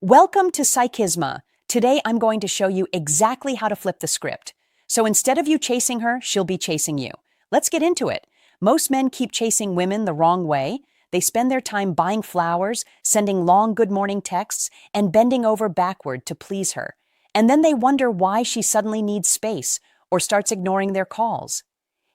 Welcome to Psychisma. Today I'm going to show you exactly how to flip the script. So instead of you chasing her, she'll be chasing you. Let's get into it. Most men keep chasing women the wrong way. They spend their time buying flowers, sending long good morning texts, and bending over backward to please her. And then they wonder why she suddenly needs space or starts ignoring their calls.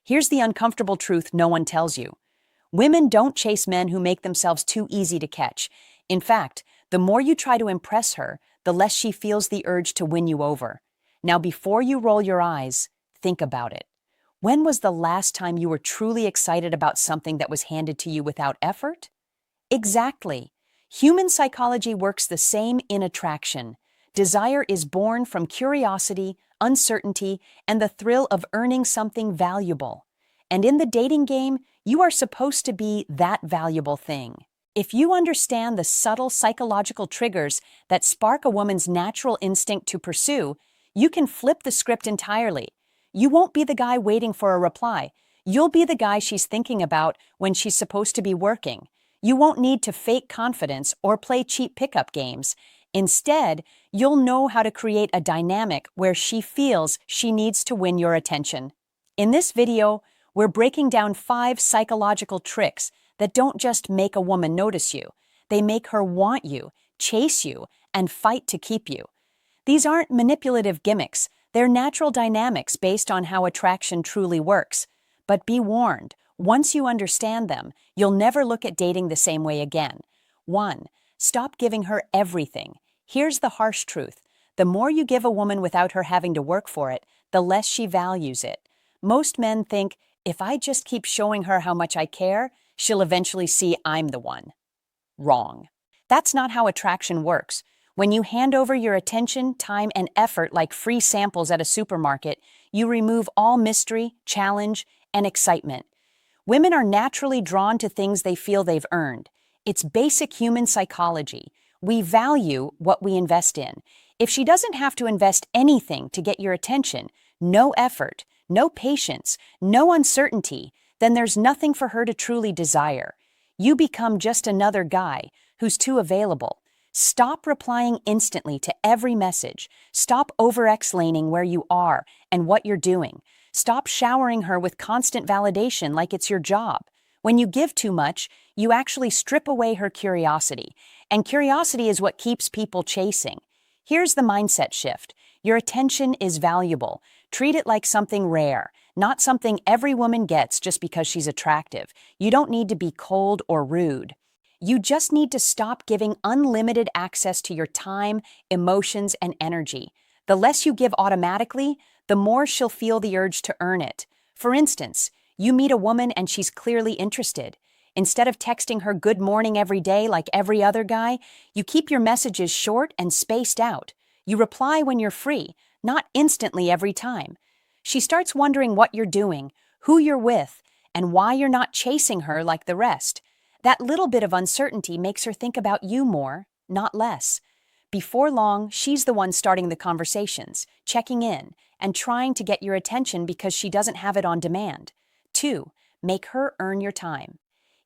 Here's the uncomfortable truth no one tells you. Women don't chase men who make themselves too easy to catch. In fact, the more you try to impress her, the less she feels the urge to win you over. Now, before you roll your eyes, think about it. When was the last time you were truly excited about something that was handed to you without effort? Exactly. Human psychology works the same in attraction. Desire is born from curiosity, uncertainty, and the thrill of earning something valuable. And in the dating game, you are supposed to be that valuable thing. If you understand the subtle psychological triggers that spark a woman's natural instinct to pursue, you can flip the script entirely. You won't be the guy waiting for a reply. You'll be the guy she's thinking about when she's supposed to be working. You won't need to fake confidence or play cheap pickup games. Instead, you'll know how to create a dynamic where she feels she needs to win your attention. In this video, we're breaking down 5 psychological tricks that don't just make a woman notice you. They make her want you, chase you, and fight to keep you. These aren't manipulative gimmicks. They're natural dynamics based on how attraction truly works. But be warned, once you understand them, you'll never look at dating the same way again. 1. Stop giving her everything. Here's the harsh truth. The more you give a woman without her having to work for it, the less she values it. Most men think, if I just keep showing her how much I care, she'll eventually see I'm the one. Wrong. That's not how attraction works. When you hand over your attention, time, and effort like free samples at a supermarket, you remove all mystery, challenge, and excitement. Women are naturally drawn to things they feel they've earned. It's basic human psychology. We value what we invest in. If she doesn't have to invest anything to get your attention, no effort, no patience, no uncertainty, then there's nothing for her to truly desire. You become just another guy who's too available. Stop replying instantly to every message. Stop over-explaining where you are and what you're doing. Stop showering her with constant validation like it's your job. When you give too much, you actually strip away her curiosity. And curiosity is what keeps people chasing. Here's the mindset shift. Your attention is valuable. Treat it like something rare, not something every woman gets just because she's attractive. You don't need to be cold or rude. You just need to stop giving unlimited access to your time, emotions, and energy. The less you give automatically, the more she'll feel the urge to earn it. For instance, you meet a woman and she's clearly interested. Instead of texting her good morning every day like every other guy, you keep your messages short and spaced out. You reply when you're free, not instantly every time. She starts wondering what you're doing, who you're with, and why you're not chasing her like the rest. That little bit of uncertainty makes her think about you more, not less. Before long, she's the one starting the conversations, checking in, and trying to get your attention because she doesn't have it on demand. 2. Make her earn your time.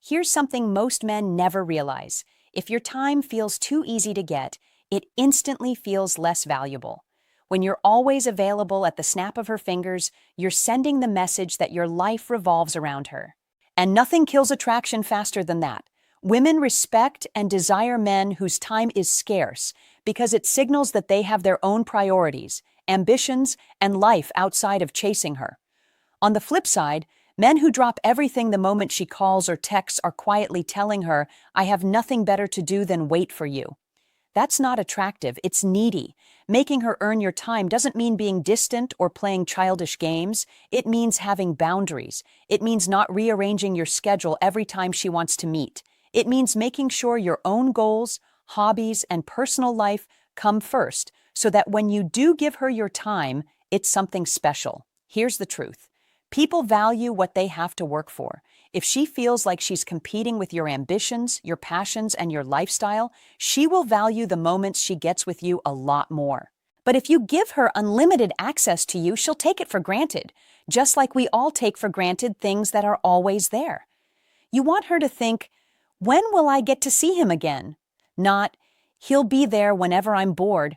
Here's something most men never realize. If your time feels too easy to get, it instantly feels less valuable. When you're always available at the snap of her fingers, you're sending the message that your life revolves around her. And nothing kills attraction faster than that. Women respect and desire men whose time is scarce because it signals that they have their own priorities, ambitions, and life outside of chasing her. On the flip side, men who drop everything the moment she calls or texts are quietly telling her, I have nothing better to do than wait for you. That's not attractive, it's needy. Making her earn your time doesn't mean being distant or playing childish games. It means having boundaries. It means not rearranging your schedule every time she wants to meet. It means making sure your own goals, hobbies, and personal life come first, so that when you do give her your time, it's something special. Here's the truth. People value what they have to work for. If she feels like she's competing with your ambitions, your passions, and your lifestyle, she will value the moments she gets with you a lot more. But if you give her unlimited access to you, she'll take it for granted, just like we all take for granted things that are always there. You want her to think, when will I get to see him again? Not, He'll be there whenever I'm bored.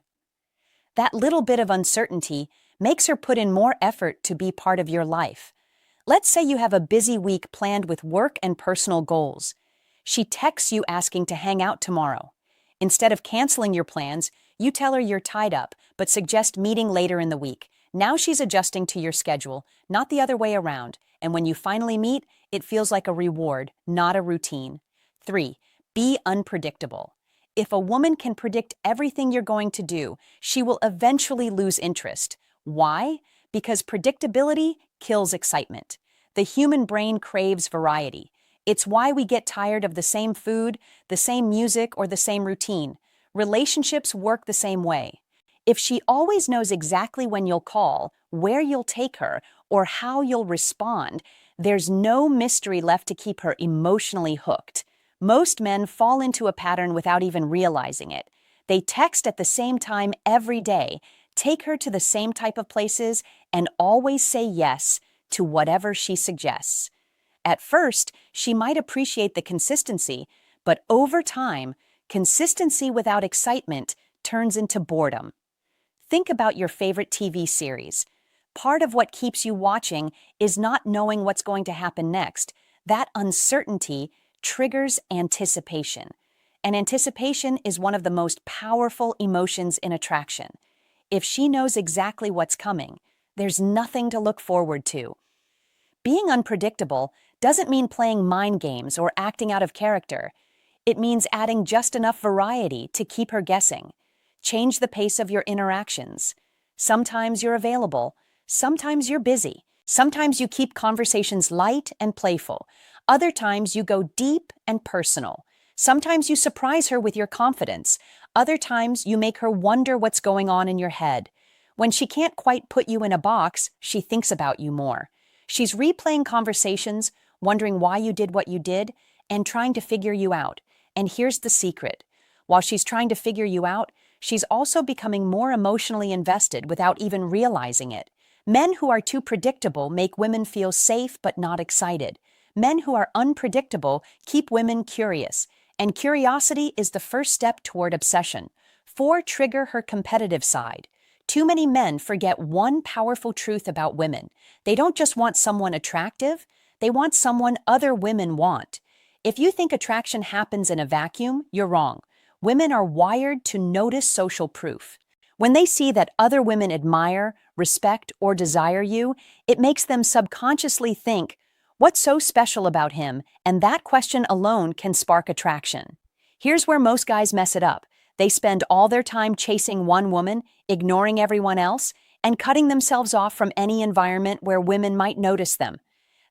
That little bit of uncertainty makes her put in more effort to be part of your life. Let's say you have a busy week planned with work and personal goals. She texts you asking to hang out tomorrow. Instead of canceling your plans, you tell her you're tied up, but suggest meeting later in the week. Now she's adjusting to your schedule, not the other way around, and when you finally meet, it feels like a reward, not a routine. 3. Be unpredictable. If a woman can predict everything you're going to do, she will eventually lose interest. Why? Because predictability kills excitement. The human brain craves variety. It's why we get tired of the same food, the same music, or the same routine. Relationships work the same way. If she always knows exactly when you'll call, where you'll take her, or how you'll respond, there's no mystery left to keep her emotionally hooked. Most men fall into a pattern without even realizing it. They text at the same time every day, take her to the same type of places, and always say yes to whatever she suggests. At first, she might appreciate the consistency, but over time, consistency without excitement turns into boredom. Think about your favorite TV series. Part of what keeps you watching is not knowing what's going to happen next. That uncertainty triggers anticipation. And anticipation is one of the most powerful emotions in attraction. If she knows exactly what's coming, there's nothing to look forward to. Being unpredictable doesn't mean playing mind games or acting out of character. It means adding just enough variety to keep her guessing. Change the pace of your interactions. Sometimes you're available, sometimes you're busy. Sometimes you keep conversations light and playful. Other times you go deep and personal. Sometimes you surprise her with your confidence. Other times you make her wonder what's going on in your head. When she can't quite put you in a box, she thinks about you more. She's replaying conversations, wondering why you did what you did, and trying to figure you out. And here's the secret. While she's trying to figure you out, she's also becoming more emotionally invested without even realizing it. Men who are too predictable make women feel safe but not excited. Men who are unpredictable keep women curious, and curiosity is the first step toward obsession. 4. Trigger her competitive side. Too many men forget one powerful truth about women. They don't just want someone attractive, they want someone other women want. If you think attraction happens in a vacuum, you're wrong. Women are wired to notice social proof. When they see that other women admire, respect, or desire you, it makes them subconsciously think, "What's so special about him?" And that question alone can spark attraction. Here's where most guys mess it up. They spend all their time chasing one woman, ignoring everyone else, and cutting themselves off from any environment where women might notice them.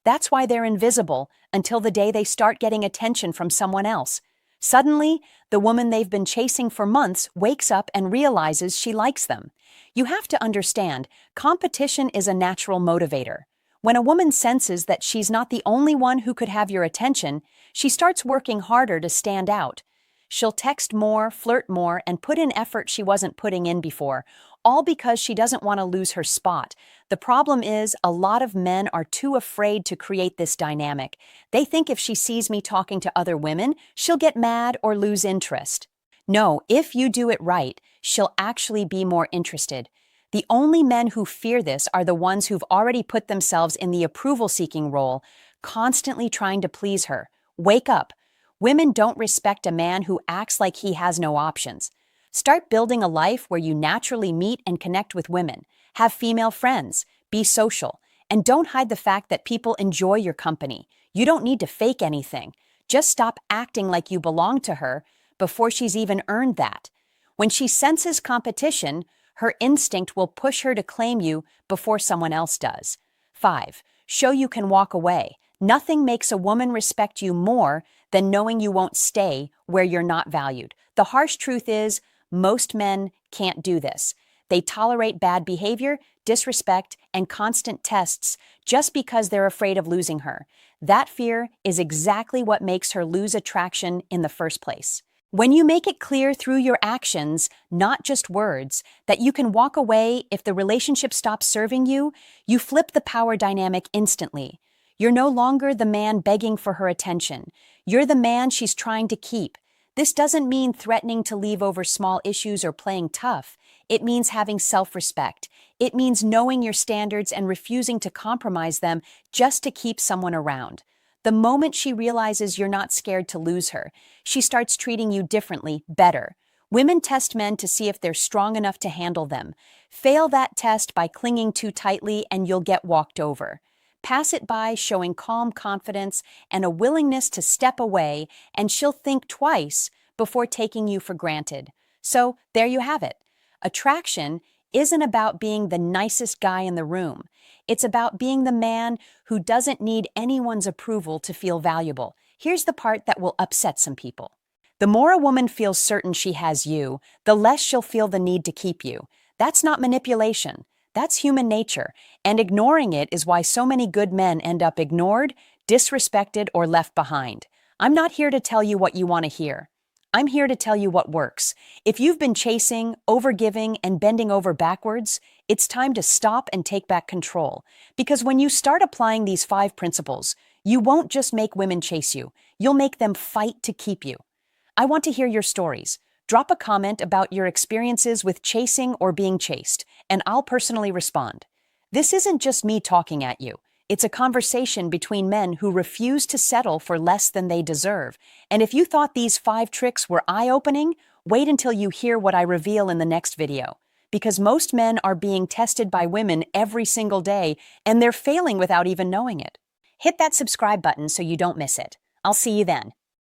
That's why they're invisible until the day they start getting attention from someone else. Suddenly, the woman they've been chasing for months wakes up and realizes she likes them. You have to understand, competition is a natural motivator. When a woman senses that she's not the only one who could have your attention, she starts working harder to stand out. She'll text more, flirt more, and put in effort she wasn't putting in before, all because she doesn't want to lose her spot. The problem is, a lot of men are too afraid to create this dynamic. They think if she sees me talking to other women, she'll get mad or lose interest. No, if you do it right, she'll actually be more interested. The only men who fear this are the ones who've already put themselves in the approval-seeking role, constantly trying to please her. Wake up. Women don't respect a man who acts like he has no options. Start building a life where you naturally meet and connect with women. Have female friends. Be social. And don't hide the fact that people enjoy your company. You don't need to fake anything. Just stop acting like you belong to her before she's even earned that. When she senses competition, her instinct will push her to claim you before someone else does. 5. Show you can walk away. Nothing makes a woman respect you more than knowing you won't stay where you're not valued. The harsh truth is, most men can't do this. They tolerate bad behavior, disrespect, and constant tests just because they're afraid of losing her. That fear is exactly what makes her lose attraction in the first place. When you make it clear through your actions, not just words, that you can walk away if the relationship stops serving you, you flip the power dynamic instantly. You're no longer the man begging for her attention. You're the man she's trying to keep. This doesn't mean threatening to leave over small issues or playing tough. It means having self-respect. It means knowing your standards and refusing to compromise them just to keep someone around. The moment she realizes you're not scared to lose her, she starts treating you differently, better. Women test men to see if they're strong enough to handle them. Fail that test by clinging too tightly and you'll get walked over. Pass it by showing calm confidence and a willingness to step away, and she'll think twice before taking you for granted. So there you have it. Attraction isn't about being the nicest guy in the room. It's about being the man who doesn't need anyone's approval to feel valuable. Here's the part that will upset some people. The more a woman feels certain she has you, the less she'll feel the need to keep you. That's not manipulation. That's human nature, and ignoring it is why so many good men end up ignored, disrespected, or left behind. I'm not here to tell you what you want to hear. I'm here to tell you what works. If you've been chasing, overgiving, and bending over backwards, it's time to stop and take back control. Because when you start applying these 5 principles, you won't just make women chase you, you'll make them fight to keep you. I want to hear your stories. Drop a comment about your experiences with chasing or being chased, and I'll personally respond. This isn't just me talking at you. It's a conversation between men who refuse to settle for less than they deserve. And if you thought these 5 tricks were eye-opening, wait until you hear what I reveal in the next video. Because most men are being tested by women every single day, and they're failing without even knowing it. Hit that subscribe button so you don't miss it. I'll see you then.